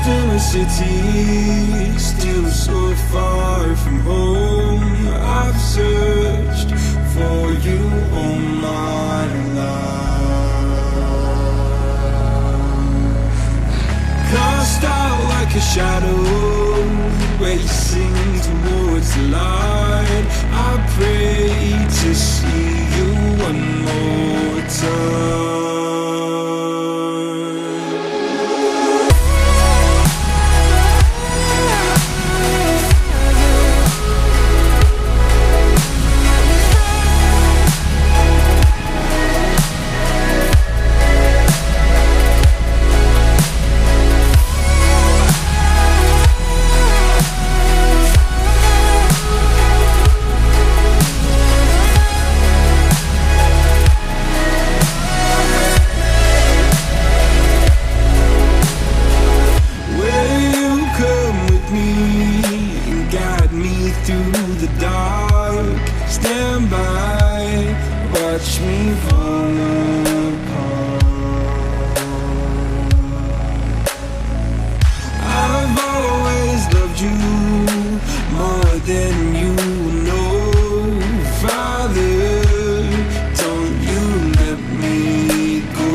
in a city, still so far from home. I've searched for you all my life. Cast out like a shadow, racing towards the light. I pray to see you one more time. Watch me fall apart. I've always loved you more than you know. Father, don't you let me go.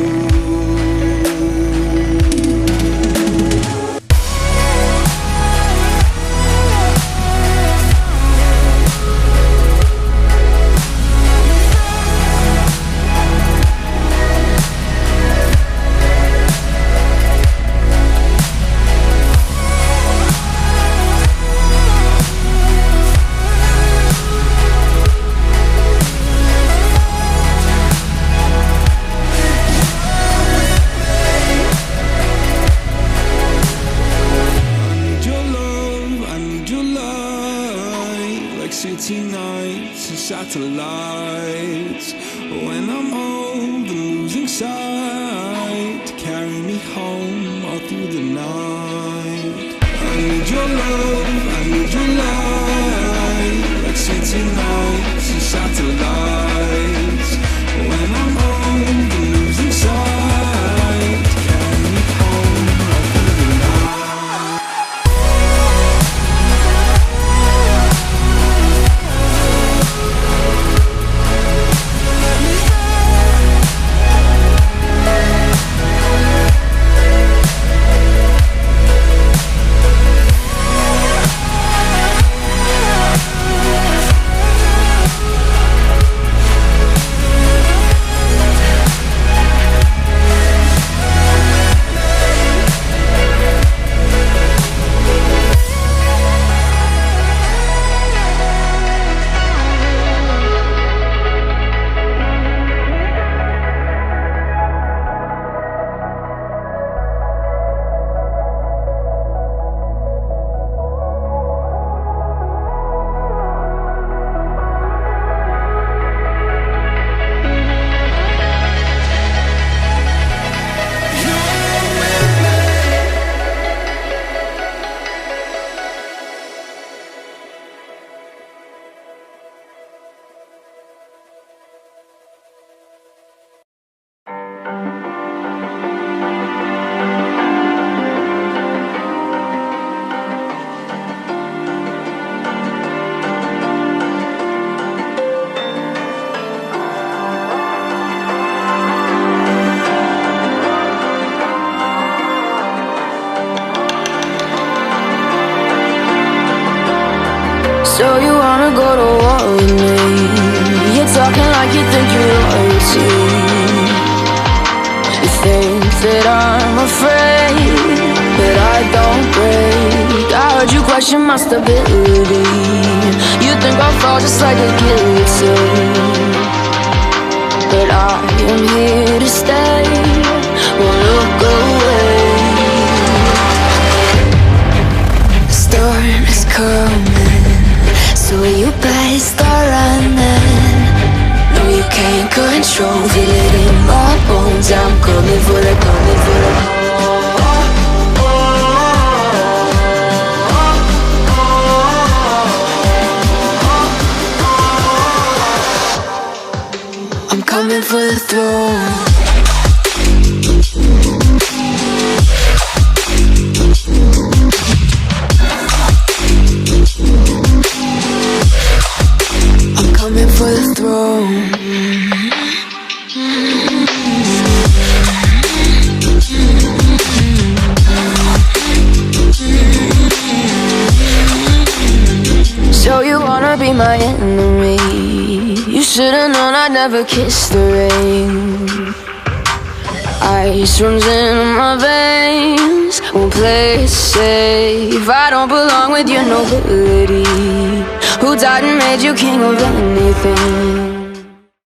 City nights and satellites. When I'm old and losing sight, carry me home all through the night. I need your love, I need your light. Like city nights and satellites. When I'm old and losing sight, carry me home all through the night. So you wanna go to war with me? You're talking like you think you're royalty. You think that I'm afraid, but I don't break. I heard you question my stability. You think I'll fall just like a guillotine, but I am here to stay. Won't look away. The storm is coming, so you better start running. No, you can't control, feel it in my bones. I'm coming for the, coming for the. I'm coming for the throne. ever kiss the rain. Ice runs in my veins, won't play it safe. I don't belong with your nobility. Who died and made you king of anything?